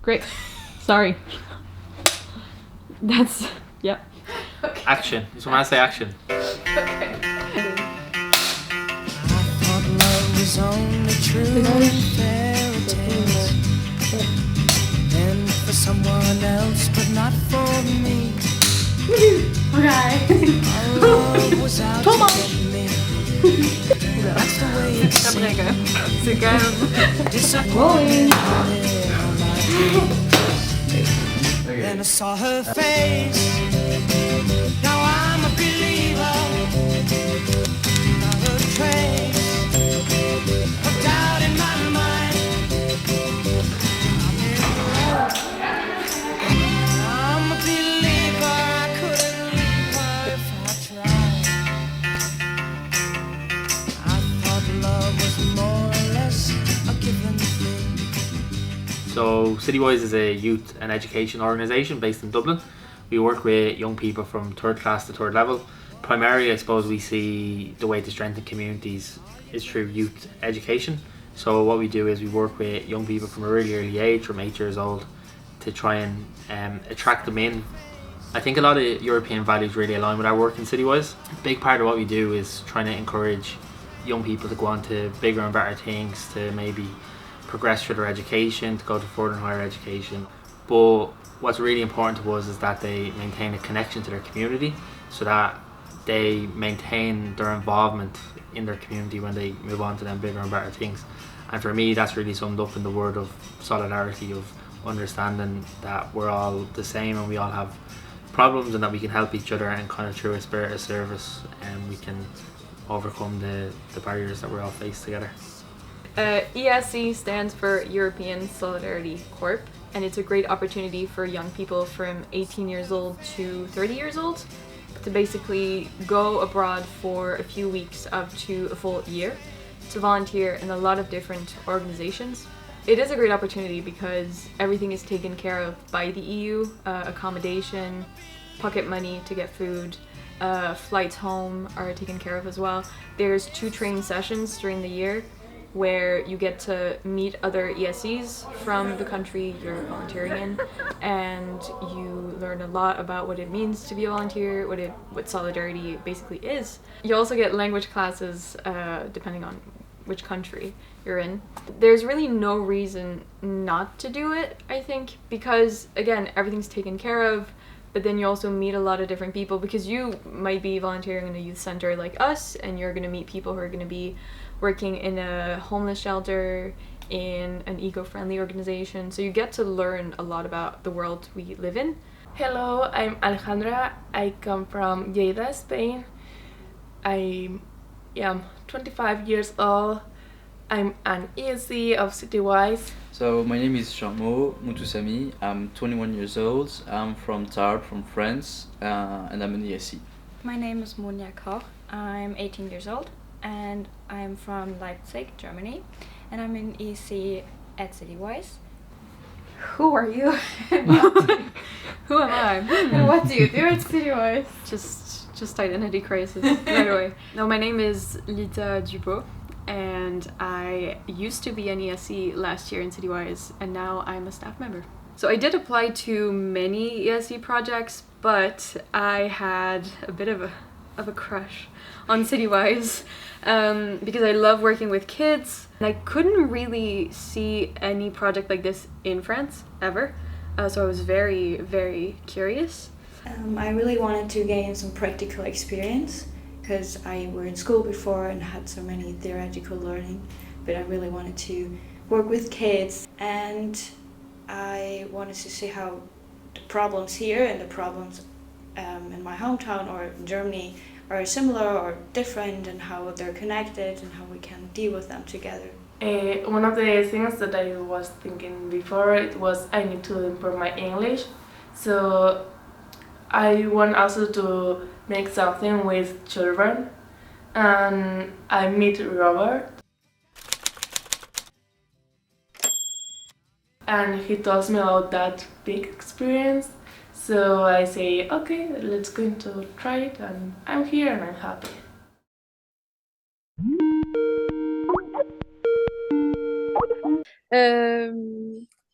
Great. Sorry. That's, yep. Okay. Action. Just when I say action. Okay. I thought love was only true in fairy tales, and for someone else, but not for me. Okay. Our love was out to get me. That's the way it seemed. C'est quand même... Disappointed all my dreams. Then I saw her face. Now I'm a believer. Not a trace of doubt in my mind. I'm a believer. I couldn't leave her if I tried. I thought love was more or less a given thing. So Citywise is a youth and education organisation based in Dublin. We work with young people from third class to third level. Primarily, I suppose we see the way to strengthen communities is through youth education. So what we do is we work with young people from a really early age, from 8 years old, to try and attract them in. I think a lot of European values really align with our work in Citywise. A big part of what we do is trying to encourage young people to go on to bigger and better things, to maybe progress through their education, to go to further and higher education. But what's really important to us is that they maintain a connection to their community, so that they maintain their involvement in their community when they move on to them bigger and better things. And for me, that's really summed up in the word of solidarity, of understanding that we're all the same and we all have problems, and that we can help each other, and kind of through a spirit of service, and we can overcome the barriers that we're all faced together. ESC stands for European Solidarity Corp, and it's a great opportunity for young people from 18 years old to 30 years old to basically go abroad for a few weeks up to a full year to volunteer in a lot of different organizations. It is a great opportunity because everything is taken care of by the EU, accommodation, pocket money to get food, flights home are taken care of as well. There's 2 training sessions during the year where you get to meet other ESCs from the country you're volunteering in, and you learn a lot about what it means to be a volunteer, what solidarity basically is. You also get language classes depending on which country you're in. There's really no reason not to do it, I think, because again, everything's taken care of, but then you also meet a lot of different people, because you might be volunteering in a youth center like us, and you're going to meet people who are going to be working in a homeless shelter, in an eco-friendly organization, so you get to learn a lot about the world we live in. Hello, I'm Alejandra. I come from Lleida, Spain. I am 25 years old. I'm an ESC of Citywise. So my name is Jean-Mo Moutousami. I'm 21 years old. I'm from Tarbes, from France, and I'm an ESC. My name is Monja Koch. I'm 18 years old and I'm from Leipzig, Germany, and I'm an ESC at Citywise. Who are you? Who am I? And what do you do at Citywise? Just identity crisis right away. No, my name is Lita Dupont, and I used to be an ESC last year in Citywise, and now I'm a staff member. So I did apply to many ESC projects, but I had a bit of a crush on Citywise because I love working with kids, and I couldn't really see any project like this in France ever. So I was very, very curious. I really wanted to gain some practical experience because I were in school before and had so many theoretical learning, but I really wanted to work with kids, and I wanted to see how the problems here and the problems in my hometown or in Germany are similar or different, and how they're connected and how we can deal with them together. One of the things that I was thinking before, it was I need to improve my English. So I want also to make something with children, and I meet Robert, and he tells me about that big experience. So I say, okay, let's go to try it, and I'm here and I'm happy.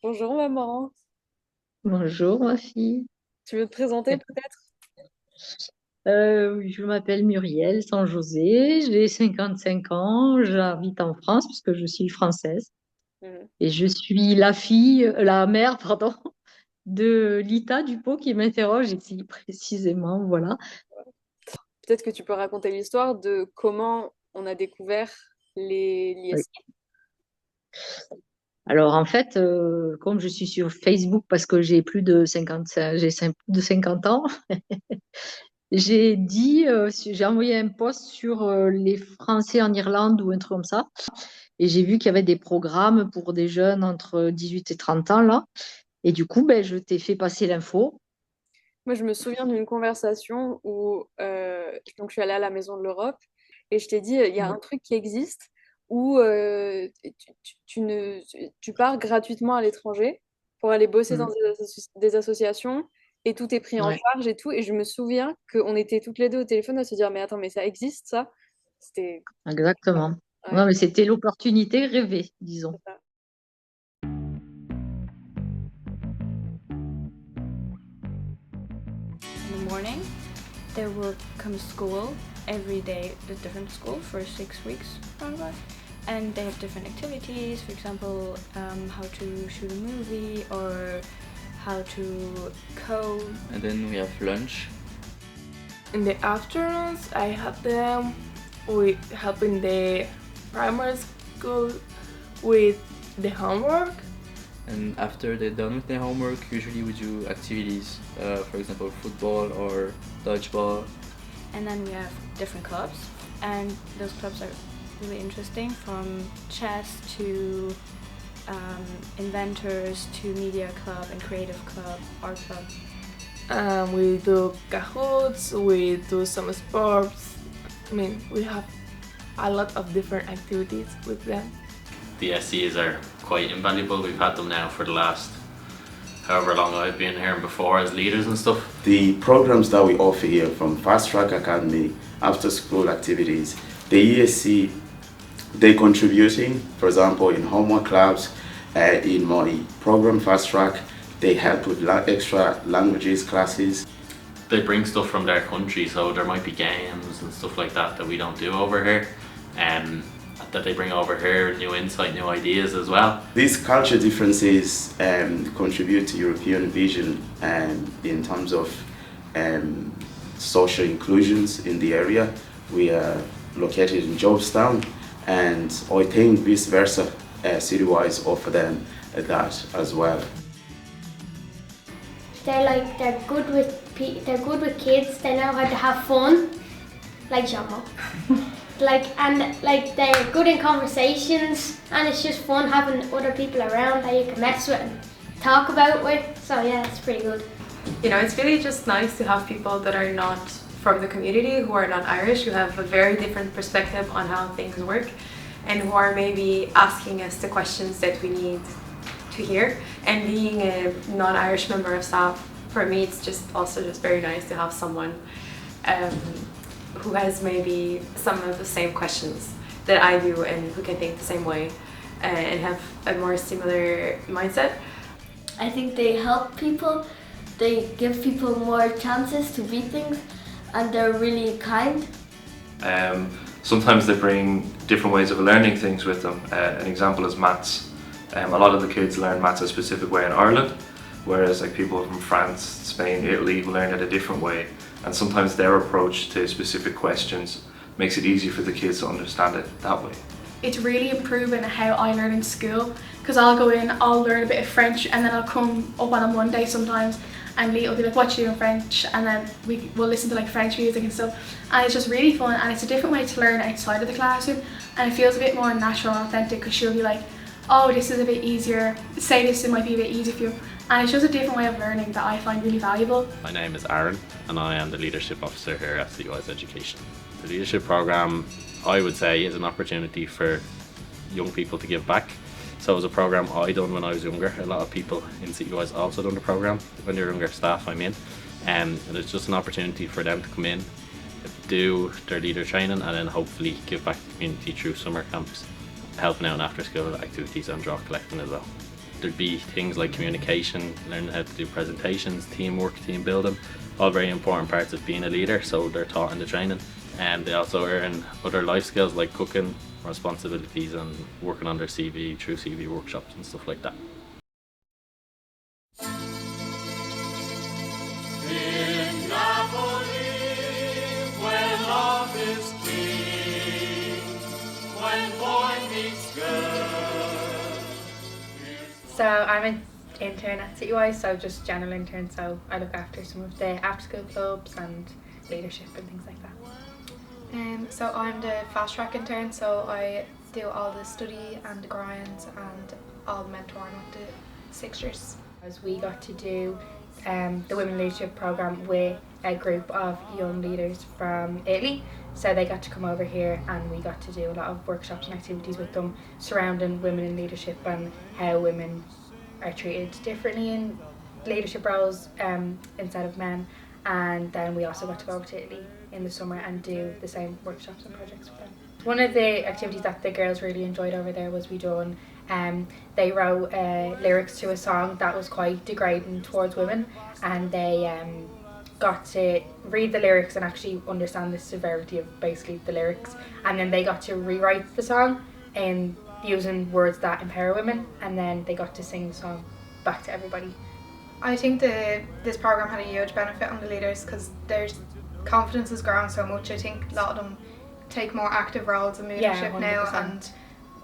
Bonjour maman. Bonjour ma fille. Tu veux te présenter peut-être? Oui, je m'appelle Muriel San-José, j'ai 55 ans, j'habite en France puisque je suis française Mhm. et je suis la fille, la mère, pardon, de Lita Dupont qui m'interroge ici précisément, voilà. Peut-être que tu peux raconter l'histoire de comment on a découvert Oui. l'ISI. Alors en fait, comme je suis sur Facebook parce que j'ai plus de 55, plus de 50 ans, j'ai envoyé un post sur les Français en Irlande ou un truc comme ça. Et j'ai vu qu'il y avait des programmes pour des jeunes entre 18 et 30 ans là. Et du coup, ben, je t'ai fait passer l'info. Moi, je me souviens d'une conversation où donc je suis allée à la Maison de l'Europe et je t'ai dit, il y a un truc qui existe où tu pars gratuitement à l'étranger pour aller bosser dans Mm. des associations et tout est pris en Ouais, charge et tout. Et je me souviens qu'on était toutes les deux au téléphone à se dire, mais attends, mais ça existe ça? C'était... exactement. Ouais, Ouais, mais c'était l'opportunité rêvée, disons. c'est ça. In the morning, they will come to school every day, a different school for 6 weeks, roundabout. And they have different activities, for example, how to shoot a movie or how to code. And then we have lunch. In the afternoons, I help them with helping the primary school with the homework. And after they're done with their homework, usually we do activities, for example, football or dodgeball. And then we have different clubs, and those clubs are really interesting, from chess to inventors to media club and creative club, art club. We do Kahoots, we do some sports. I mean, we have a lot of different activities with them. The SCs are quite invaluable. We've had them now for the last however long I've been here and before as leaders and stuff. The programs that we offer here, from Fast Track Academy, after school activities, the ESC, they're contributing, for example, in homework clubs, in my program Fast Track, they help with extra languages classes. They bring stuff from their country, so there might be games and stuff like that that we don't do over here, that they bring over here, new insight, new ideas as well. These culture differences contribute to European vision in terms of social inclusions in the area. We are located in Jobstown, and I think vice versa, Citywise offer them that as well. They're good with kids. They know how to have fun, like Jamo. They're good in conversations, and it's just fun having other people around that you can mess with and talk about with. So yeah, it's pretty good. You know, it's really just nice to have people that are not from the community, who are not Irish, who have a very different perspective on how things work, and who are maybe asking us the questions that we need to hear. And being a non-Irish member of staff, for me, it's just very nice to have someone who has maybe some of the same questions that I do, and who can think the same way and have a more similar mindset. I think they help people. They give people more chances to beat things, and they're really kind. Sometimes they bring different ways of learning things with them. An example is maths. A lot of the kids learn maths a specific way in Ireland, whereas like people from France, Spain, Italy learn it a different way. And sometimes their approach to specific questions makes it easier for the kids to understand it that way. It's really improving how I learn in school, because I'll go in, I'll learn a bit of French, and then I'll come up on a Monday sometimes, and Lee will be like, what you do in French? And then we'll listen to like French music and stuff, and it's just really fun, and it's a different way to learn outside of the classroom, and it feels a bit more natural and authentic, because she'll be like, oh, this is a bit easier, say this, it might be a bit easier for you. And it's just a different way of learning that I find really valuable. My name is Aaron, and I am the Leadership Officer here at Citywise Education. The Leadership Programme, I would say, is an opportunity for young people to give back. So it was a programme I done when I was younger. A lot of people in Citywise also done the programme, when they're younger staff, I mean. And it's just an opportunity for them to come in, do their leader training, and then hopefully give back to the community through summer camps, helping out in after school activities and draw collecting as well. there'd be things like communication, learning how to do presentations, teamwork, team building, all very important parts of being a leader, so they're taught in the training. And they also earn other life skills like cooking, responsibilities, and working on their CV through CV workshops and stuff like that. In Napoli, where love is king, when boy meets girl. So I'm an intern at Citywise, so just general intern, so I look after some of the after school clubs and leadership and things like that. So I'm the fast track intern, so I do all the study and the grinds and all the mentoring with the sixers. As we got to do the Women Leadership Programme with a group of young leaders from Italy, so they got to come over here and we got to do a lot of workshops and activities with them surrounding women in leadership and how women are treated differently in leadership roles instead of men. And then we also got to go over to Italy in the summer and do the same workshops and projects with them. One of the activities that the girls really enjoyed over there was they wrote lyrics to a song that was quite degrading towards women, and they got to read the lyrics and actually understand the severity of basically the lyrics, and then they got to rewrite the song in using words that empower women, and then they got to sing the song back to everybody. I think this program had a huge benefit on the leaders because their confidence has grown so much. I think a lot of them take more active roles in leadership now and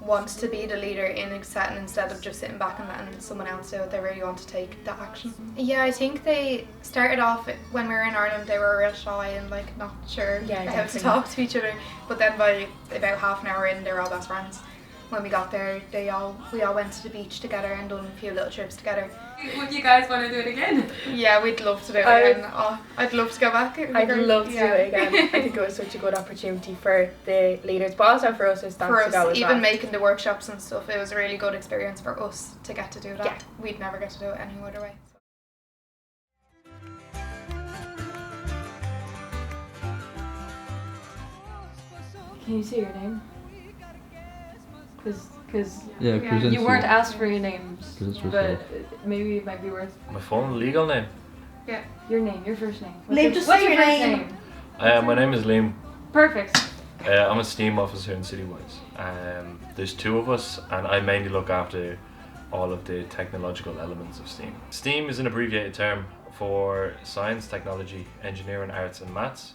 want to be the leader in a setting instead of just sitting back and letting someone else do it. They really want to take that action. Yeah, I think they started off when we were in Ireland, they were real shy and like not sure how to talk to each other, but then by about half an hour in, they were all best friends. When we got there, we all went to the beach together and done a few little trips together. Would you guys want to do it again? Yeah, we'd love to do it again. I'd love to go back. I'd love to do it again. I think it was such a good opportunity for the leaders, but also for us as staff to go as well. Even making the workshops and stuff, it was a really good experience for us to get to do that. Yeah. We'd never get to do it any other way. Can you say your name? Because you weren't asked for your name, but yourself. Maybe it might be worth. My full legal name? Yeah, your name, your first name. Liam, just what's say your your first name. My name is Liam. Perfect. I'm a STEAM officer in Citywise. There's two of us, and I mainly look after all of the technological elements of STEAM. STEAM is an abbreviated term for science, technology, engineering, arts and maths.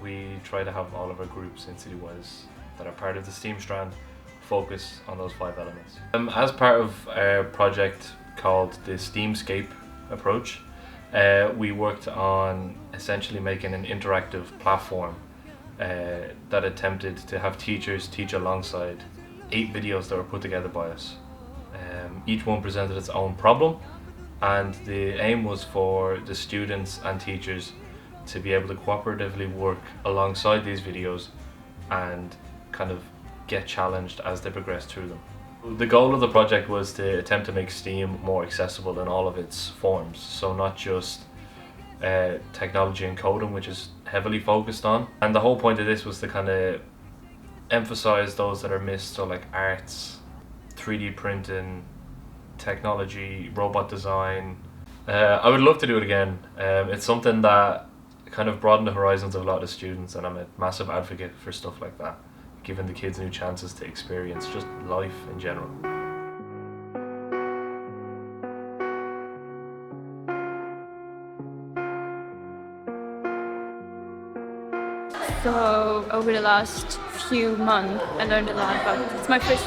We try to have all of our groups in Citywise that are part of the STEAM strand focus on those 5 elements. As part of our project called the STEAMscape approach, we worked on essentially making an interactive platform that attempted to have teachers teach alongside 8 videos that were put together by us. Each one presented its own problem, and the aim was for the students and teachers to be able to cooperatively work alongside these videos and kind of get challenged as they progress through them. The goal of the project was to attempt to make STEAM more accessible in all of its forms, so not just technology and coding, which is heavily focused on. And the whole point of this was to kind of emphasize those that are missed, so like arts, 3D printing, technology, robot design. I would love to do it again. It's something that kind of broadened the horizons of a lot of the students, and I'm a massive advocate for stuff like that, giving the kids new chances to experience just life in general. So over the last few months, I learned a lot about. It's my first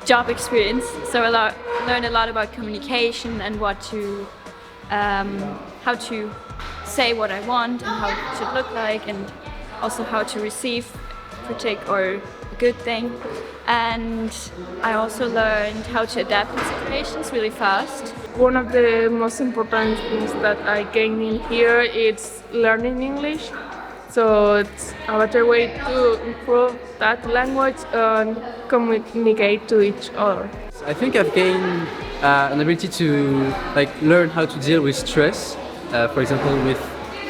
job experience, so learned a lot about communication and how to say what I want and how it should look like, and also how to receive critique or a good thing. And I also learned how to adapt in situations really fast. One of the most important things that I gained in here is learning English. So it's a better way to improve that language and communicate to each other. I think I've gained an ability to learn how to deal with stress. For example, with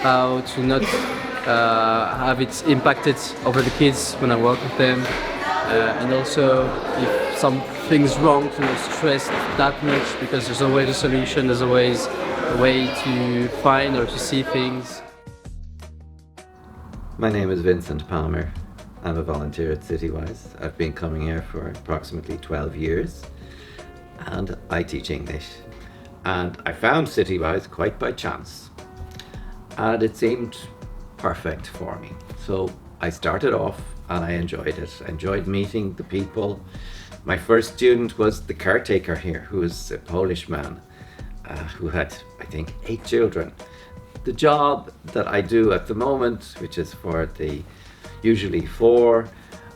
how to not have it impacted over the kids when I work with them, and also if something's wrong to stress that much, because there's always a solution, there's always a way to find or to see things. My name is Vincent Palmer. I'm a volunteer at Citywise. I've been coming here for approximately 12 years and I teach English. And I found Citywise quite by chance and it seemed perfect for me. So I started off and I enjoyed it. I enjoyed meeting the people. My first student was the caretaker here, who was a Polish man who had, I think, 8 children. The job that I do at the moment, which is for the usually 4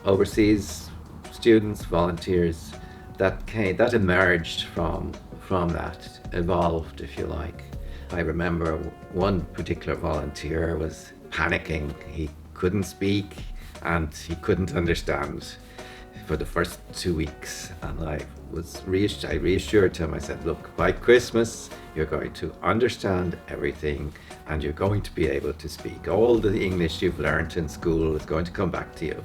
overseas students, volunteers, that emerged from that, evolved, if you like. I remember one particular volunteer was panicking. He couldn't speak and he couldn't understand for the first 2 weeks, and I reassured him. I said, look, by Christmas you're going to understand everything and you're going to be able to speak. All the English you've learnt in school is going to come back to you.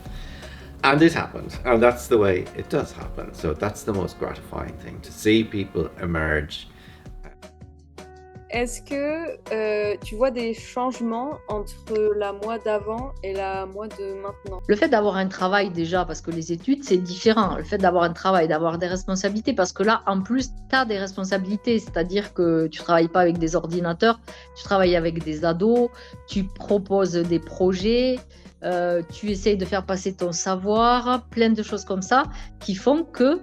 And it happened, and that's the way it does happen. So that's the most gratifying thing, to see people emerge. Est-ce que tu vois des changements entre la moi d'avant et la moi de maintenant? Le fait d'avoir un travail déjà, parce que les études c'est différent, le fait d'avoir un travail, d'avoir des responsabilités, parce que là en plus tu as des responsabilités, c'est-à-dire que tu travailles pas avec des ordinateurs, tu travailles avec des ados, tu proposes des projets, tu essayes de faire passer ton savoir, plein de choses comme ça qui font que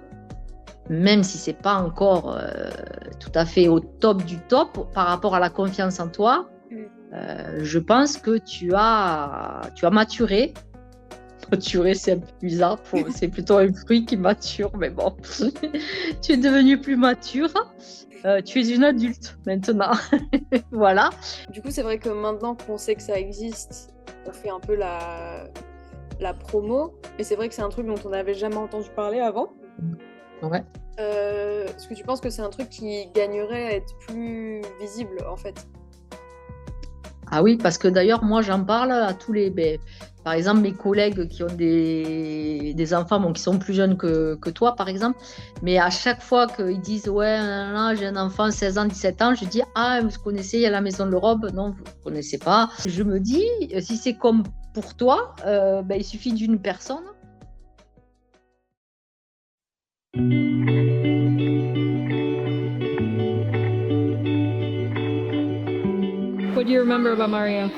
même si c'est pas encore tout à fait au top du top par rapport à la confiance en toi, je pense que tu as maturé. Maturer, c'est un peu bizarre, c'est plutôt un fruit qui mature, mais bon, tu es devenu plus mature, tu es une adulte maintenant, voilà. Du coup, c'est vrai que maintenant qu'on sait que ça existe, on fait un peu la promo, mais c'est vrai que c'est un truc dont on n'avait jamais entendu parler avant. Ouais. Est-ce que tu penses que c'est un truc qui gagnerait à être plus visible en fait? Ah oui, parce que d'ailleurs, moi j'en parle à tous les... par exemple, mes collègues qui ont des enfants qui sont plus jeunes que toi, par exemple, mais à chaque fois qu'ils disent « Ouais, là, j'ai un enfant, 16 ans, 17 ans », je dis « Ah, vous connaissez, il y a la Maison de l'Europe ?» Non, vous ne connaissez pas. Je me dis, si c'est comme pour toi, il suffit d'une personne. What do you remember about Mario?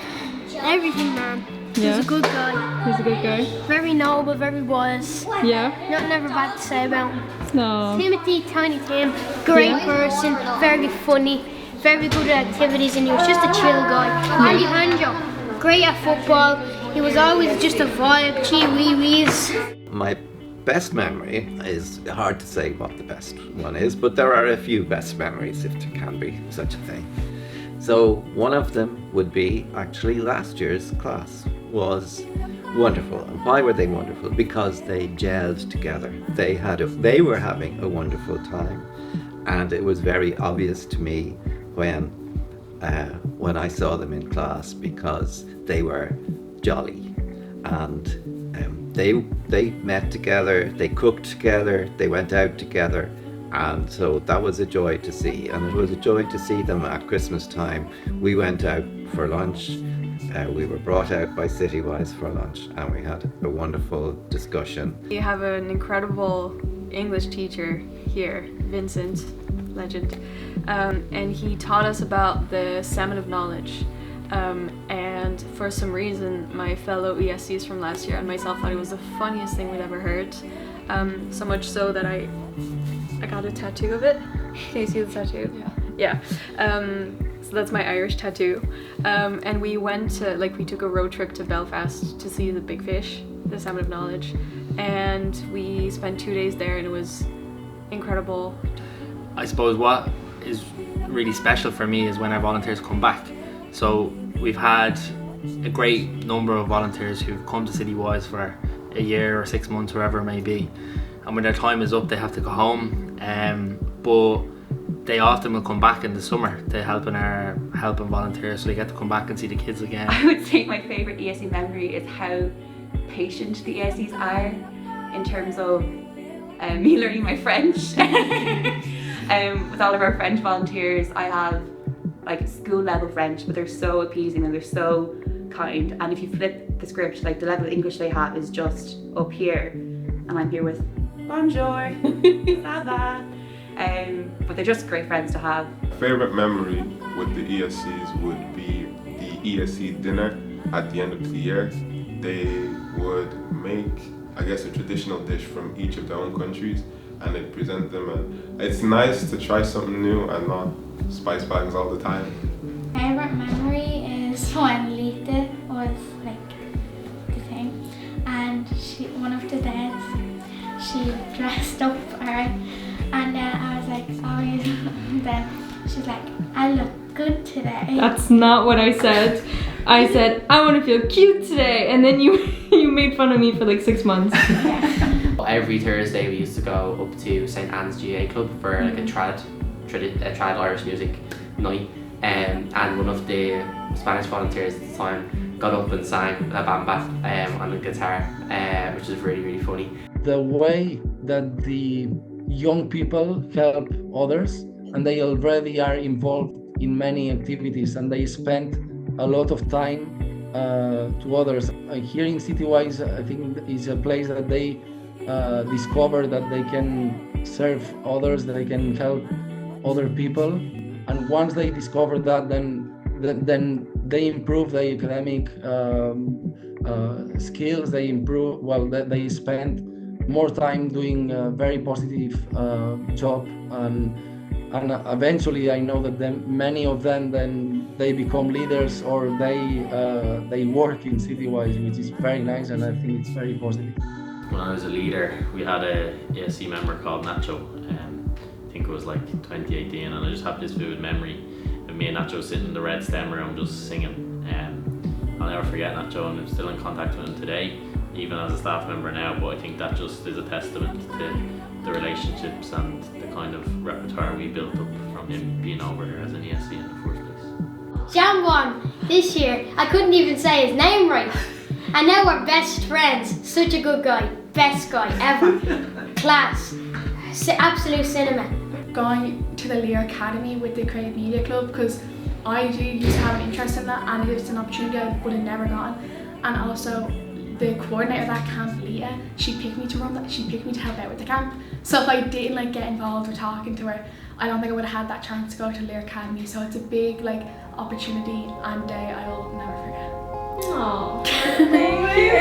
Everything, man. Yeah? He's a good guy. He's a good guy? Very noble, very wise. Yeah? Never bad to say about him. No. Timothy, Tiny Tim, great Yeah? person, very funny, very good at activities, and he was just a chill guy. Alejandro, great at football. He was always just a vibe, gee wee wees. My best memory is hard to say what the best one is, but there are a few best memories, if there can be such a thing. So one of them would be actually last year's class was wonderful. And why were they wonderful? Because they gelled together. They were having a wonderful time, and it was very obvious to me when I saw them in class, because they were jolly and they met together, they cooked together, they went out together. And so that was a joy to see, and it was a joy to see them at Christmas time. We went out for lunch, we were brought out by Citywise for lunch, and we had a wonderful discussion. We have an incredible English teacher here, Vincent, legend, and he taught us about the salmon of knowledge. And for some reason, my fellow ESCs from last year and myself thought it was the funniest thing we'd ever heard. So much so that I got a tattoo of it. Can you see the tattoo? Yeah. So that's my Irish tattoo. And we we took a road trip to Belfast to see the big fish, the salmon of knowledge. And we spent 2 days there and it was incredible. I suppose what is really special for me is when our volunteers come back. So we've had a great number of volunteers who've come to Citywise for a year or 6 months, wherever it may be. And when their time is up, they have to go home. But they often will come back in the summer to helping volunteers, so they get to come back and see the kids again. I would say my favourite ESC memory is how patient the ESCs are in terms of me learning my French. With all of our French volunteers, I have like school level French, but they're so appeasing and they're so kind. And if you flip the script, like the level of English they have is just up here, and I'm here with bonjour, ça va. But they're just great friends to have. Favorite memory with the ESCs would be the ESC dinner at the end of the year. They would make, I guess, a traditional dish from each of their own countries, and they'd present them. And it's nice to try something new and not spice bags all the time. Favorite memory is when Lita was like the thing, and one of the dads, she dressed up, alright, and then I was like, sorry, and then she's like, I look good today. That's not what I said. I said, I want to feel cute today, and then you made fun of me for like 6 months. Every Thursday we used to go up to St. Anne's GA Club for like a trad Irish music night, and one of the Spanish volunteers at the time got up and sang La Bamba on the guitar, which is really, really funny. The way that the young people help others, and they already are involved in many activities, and they spend a lot of time to others. Here in Citywise, I think is a place that they discover that they can serve others, that they can help other people, and once they discover that, then they improve their academic skills. They improve. Well, they spend more time doing a very positive job, and eventually I know that many of them then they become leaders, or they work in Citywise, which is very nice, and I think it's very positive. When I was a leader, we had a ESC member called Nacho. I think it was like 2018, and I just have this vivid memory of me and Nacho sitting in the red stem room just singing. I'll never forget Nacho, and I'm still in contact with him today, even as a staff member now, but I think that just is a testament to the relationships and the kind of repertoire we built up from him being over here as an ESC in the first place. Jan won this year. I couldn't even say his name right. And now we're best friends. Such a good guy. Best guy ever. Class. Absolute cinema. Going to the Lear Academy with the Creative Media Club, because I do used to have an interest in that, and it's an opportunity I would have never gotten. And also the coordinator of that camp, Leah, she picked me to run that. She picked me to help out with the camp. So if I didn't like get involved or talking to her, I don't think I would have had that chance to go to Lear Academy. So it's a big like opportunity and day I will never forget. Aww. Thank you.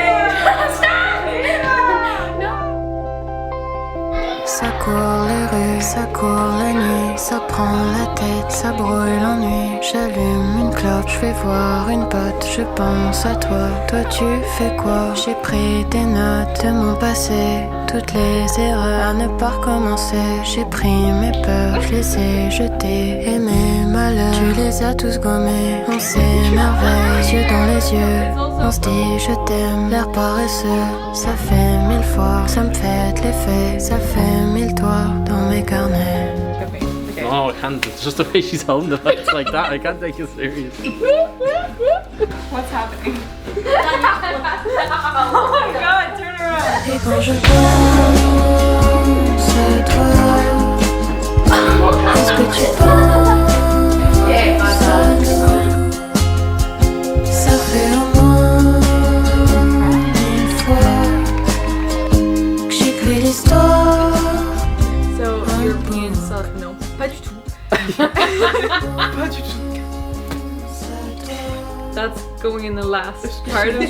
Stop! No. Ça court les rues, ça court la nuit, ça prend la tête, ça brûle l'ennui. J'allume une clope, je vais voir une pote, je pense à toi. Toi tu fais quoi? J'ai pris des notes de mon passé, toutes les erreurs à ne pas recommencer. J'ai pris mes peurs, je les ai jetées, et mes malheurs, tu les as tous gommés. On s'émerveille, yeux dans les yeux, on se dit je t'aime, l'air paresseux. Ça fait 1000 fois, ça me fait de l'effet, ça fait 1000 toits dans mes carnets. No, I can't. It's just the way she's holding the lights like that. I can't take it serious. What's happening? Oh my god, turn around. Et quand je pense à toi, est-ce que tu penses à nous? Ça fait au moins 1000 fois que j'écris l'histoire. So, European salt, no, pas du tout. Pas du tout. That's going in the last part of the